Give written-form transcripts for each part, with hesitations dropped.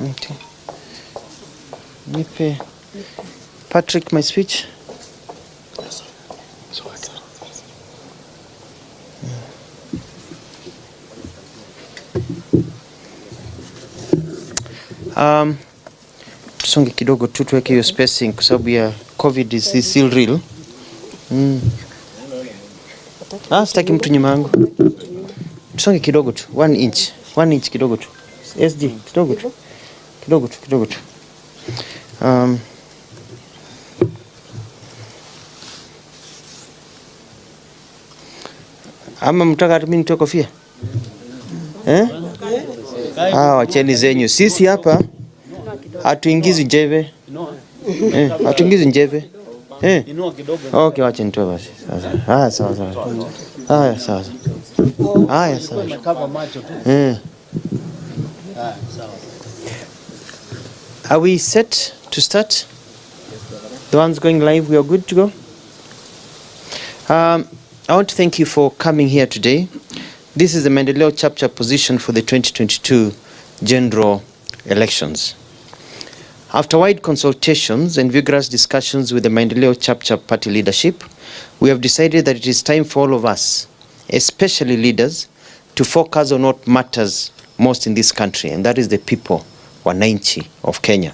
Okay. Nipe Patrick my speech. Tusonge kidogo tu tuweke hiyo spacing kwa sababu ya COVID is still real. Sitaki mtu nyuma yangu. Tusonge kidogo tu 1 inch. 1 inch kidogo tu. SG kidogo tu. Kidogo tu. Ama mtaka mimi nitoe kofia? Wacheni zenyu. Sisi hapa hatuingizi njeve. Hatuingizi njeve. Okay, wacha nitoe basi. Sawa. Sawa. Are we set to start? The ones going live, we are good to go? I want to thank you for coming here today. This is the Maendeleo Chapchap position for the 2022 general elections. After wide consultations and vigorous discussions with the Maendeleo Chapchap party leadership, we have decided that it is time for all of us, especially leaders, to focus on what matters most in this country, and that is the people, wananchi of Kenya.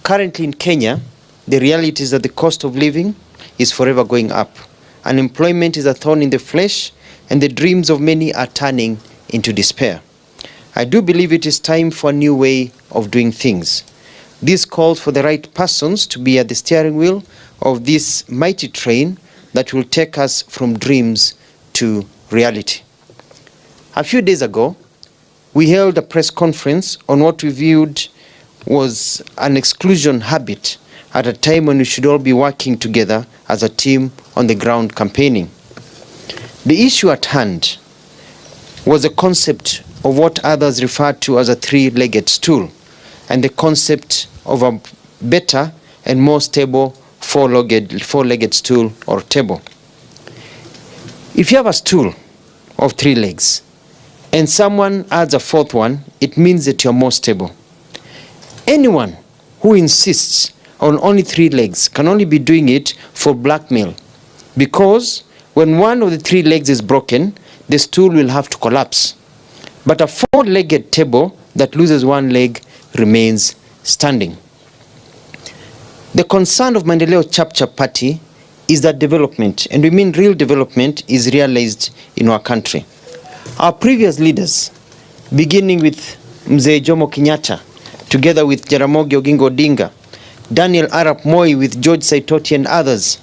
Currently in Kenya, the reality is that the cost of living is forever going up. Unemployment is a thorn in the flesh, and the dreams of many are turning into despair. I do believe it is time for a new way of doing things. This calls for the right persons to be at the steering wheel of this mighty train that will take us from dreams to reality. A few days ago, we held a press conference on what we viewed was an exclusion habit at a time when we should all be working together as a team on the ground campaigning. The issue at hand was the concept of what others refer to as a three-legged stool, and the concept of a better and more stable four-legged stool or table. If you have a stool of 3 legs and someone adds a 4th one, it means that you're more stable. Anyone who insists on only 3 legs can only be doing it for blackmail, because when one of the 3 legs is broken, the stool will have to collapse. But a 4-legged table that loses 1 leg remains standing. The concern of Maendeleo Chapchap Party is that development, and we mean real development, is realized in our country. Our previous leaders, beginning with Mzee Jomo Kenyatta, together with Jaramogi Oginga Odinga, Daniel Arap Moi with George Saitoti and others,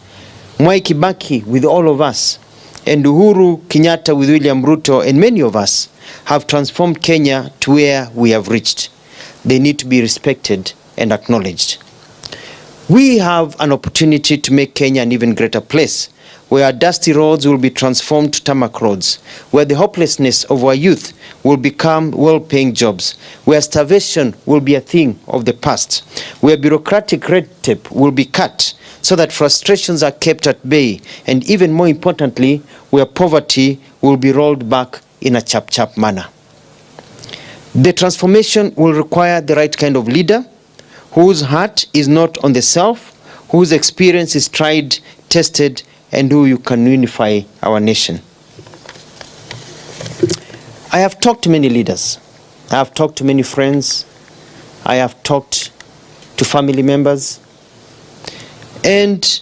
Mwai Kibaki with all of us, and Uhuru Kenyatta with William Ruto and many of us, have transformed Kenya to where we have reached. They need to be respected and acknowledged. We have an opportunity to make Kenya an even greater place, where our dusty roads will be transformed to tarmac roads, where the hopelessness of our youth will become well-paying jobs, where starvation will be a thing of the past, where bureaucratic red tape will be cut so that frustrations are kept at bay, and even more importantly, where poverty will be rolled back in a chap-chap manner. The transformation will require the right kind of leader, whose heart is not on the self, whose experience is tried, tested, and who you can unify our nation. I have talked to many leaders. I have talked to many friends. I have talked to family members. And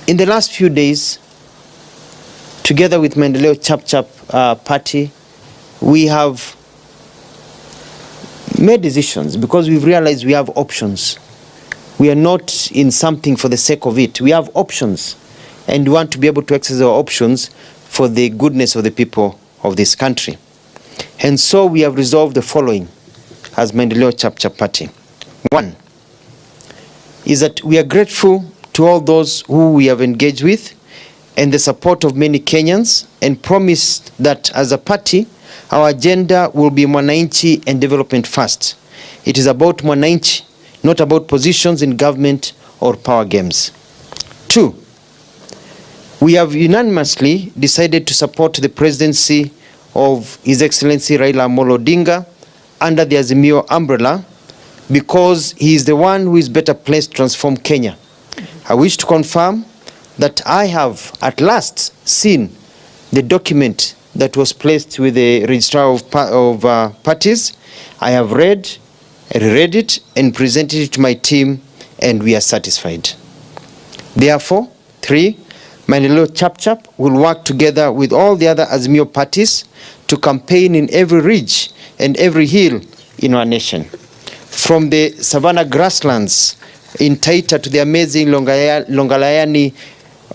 in the last few days, together with Maendeleo Chapchap Party, we have made decisions because we've realized we have options. We are not in something for the sake of it. We have options, and we want to be able to exercise our options for the goodness of the people of this country. And so we have resolved the following as Maendeleo Chapchap Party. 1 is that we are grateful to all those who we have engaged with and the support of many Kenyans, and promised that as a party, our agenda will be Mwananchi and development first. It is about Mwananchi, not about positions in government or power games. 2, we have unanimously decided to support the presidency of His Excellency Raila Odinga under the Azimio umbrella because he is the one who is better placed to transform Kenya. I wish to confirm that I have at last seen the document that was placed with the registrar of parties. I have read it and presented it to my team, and we are satisfied. Therefore, 3, Maendeleo Chap will work together with all the other Azimio parties to campaign in every ridge and every hill in our nation. From the Savannah grasslands in Taita to the amazing Longalayani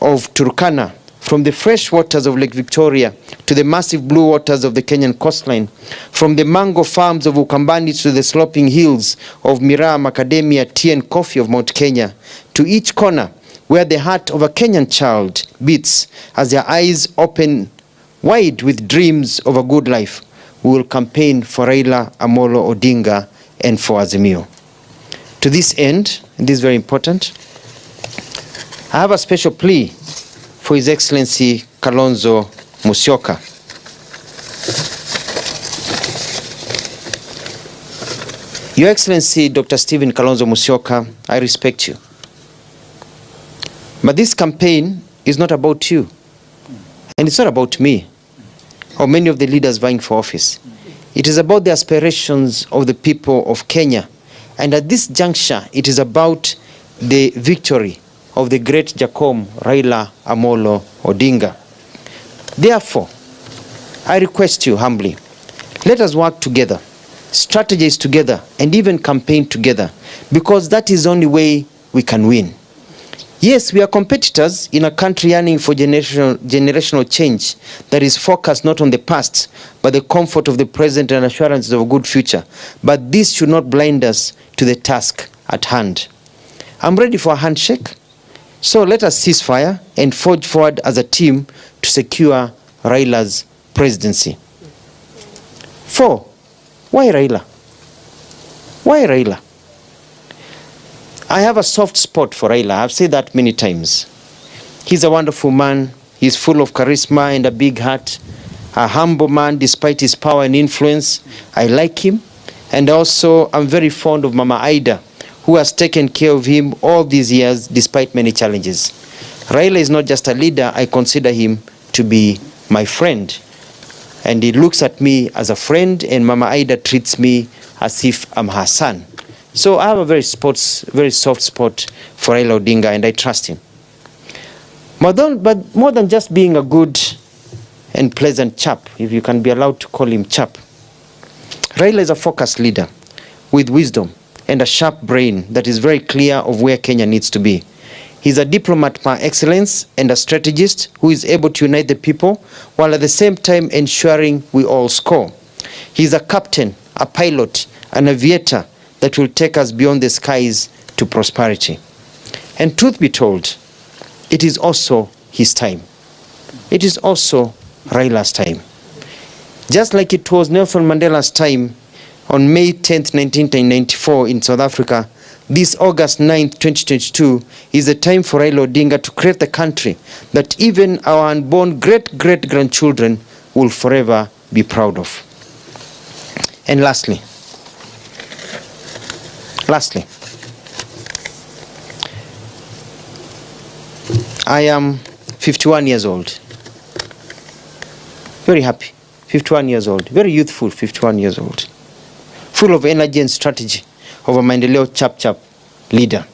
of Turkana, from the fresh waters of Lake Victoria to the massive blue waters of the Kenyan coastline, from the mango farms of Ukambani to the sloping hills of Miraa, Macadamia, tea and coffee of Mount Kenya, to each corner where the heart of a Kenyan child beats as their eyes open wide with dreams of a good life, we will campaign for Raila Amolo Odinga and for Azimio. To this end, and this is very important, I have a special plea for His Excellency Kalonzo Musyoka. Your Excellency Dr. Stephen Kalonzo Musyoka, I respect you. But this campaign is not about you, and it's not about me or many of the leaders vying for office. It is about the aspirations of the people of Kenya, and at this juncture, it is about the victory of the great Jacom Raila Amolo Odinga. Therefore, I request you humbly, let us work together, strategize together, and even campaign together, because that is the only way we can win. Yes, we are competitors in a country yearning for generational change that is focused not on the past, but the comfort of the present and assurances of a good future. But this should not blind us to the task at hand. I'm ready for a handshake. So let us cease fire and forge forward as a team to secure Raila's presidency. 4, why Raila? Why Raila? I have a soft spot for Raila. I've said that many times. He's a wonderful man. He's full of charisma and a big heart. A humble man despite his power and influence. I like him. And also, I'm very fond of Mama Ida, who has taken care of him all these years despite many challenges. Raila is not just a leader. I consider him to be my friend. And he looks at me as a friend, and Mama Ida treats me as if I'm her son. So I have a very soft spot for Raila Odinga, and I trust him. But more than just being a good and pleasant chap, if you can be allowed to call him chap, Raila is a focused leader with wisdom and a sharp brain that is very clear of where Kenya needs to be. He's a diplomat par excellence and a strategist who is able to unite the people while at the same time ensuring we all score. He's a captain, a pilot, an aviator that will take us beyond the skies to prosperity. And truth be told, it is also his time. It is also Raila's time. Just like it was Nelson Mandela's time on May 10th, 1994 in South Africa, this August 9th, 2022 is the time for Raila Odinga to create the country that even our unborn great-great-grandchildren will forever be proud of. And lastly, I am 51 years old. Very happy, 51 years old. Very youthful, 51 years old. Full of energy and strategy of a Maendeleo Chap leader.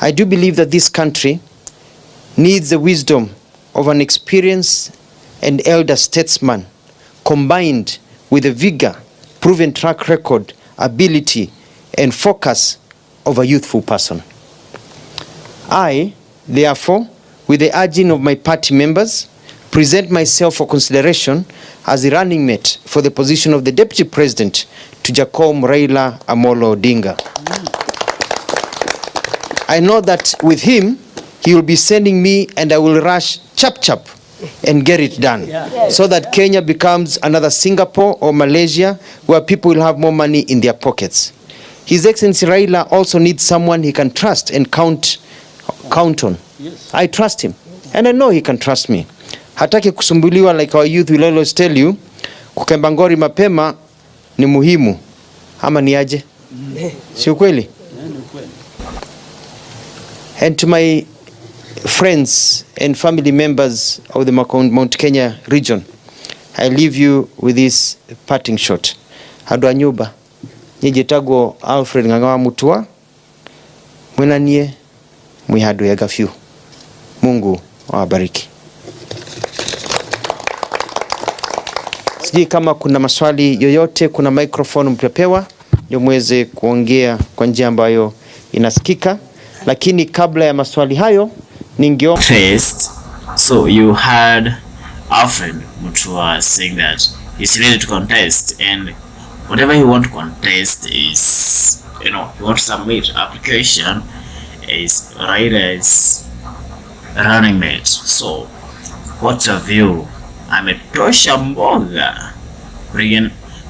I do believe that this country needs the wisdom of an experienced and elder statesman combined with the vigor, proven track record, ability, and focus of a youthful person. I, therefore, with the urging of my party members, present myself for consideration as the running mate for the position of the Deputy President to Jacom Raila Amolo Odinga. I know that with him, he will be sending me and I will rush chap and get it done. So that Kenya becomes another Singapore or Malaysia where people will have more money in their pockets. His Excellency Raila also needs someone he can trust and count on. Yes. I trust him and I know he can trust me. Hataki kusumbuliwa, like our youth will always tell you, kukemba ngori mapema ni muhimu Ama ni aje? Si ukweli? And to my friends and family members of the Mount Kenya region, I leave you with this parting shot. Handu a nyumba nijitagwo Alfred Mutua mwenanie mwihadu ya gafyu. Mungu awabariki. Sijui kama kuna maswali yoyote, kuna microphone mpepewa ndio muweze kuongea kwa njia ambayo inasikika, lakini kabla ya maswali hayo ningeomba so you heard Alfred Mutua saying that he's ready to contest, and whatever he want to contest is, he want to submit application is Raila's running mate. So what's your view? Ametosha mboga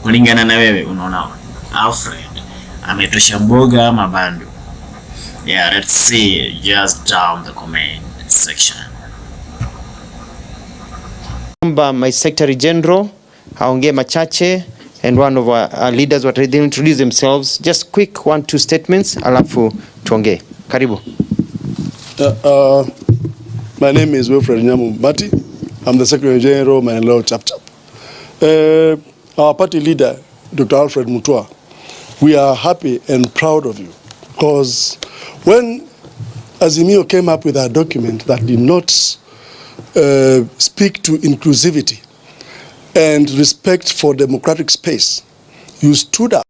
kulingana na wewe, unaona Alfred ametosha mboga ama bando? Yeah, let's see just down the comment section. My Secretary General haongee machache, and one of our leaders will introduce themselves. Just quick 1-2 statements alafu tuongee. Karibu. My name is Alfred Mutua. I'm the Secretary General, Maendeleo Chapter. Our party leader, Dr. Alfred Mutua, we are happy and proud of you, because when Azimio came up with a document that did not speak to inclusivity and respect for democratic space, you stood up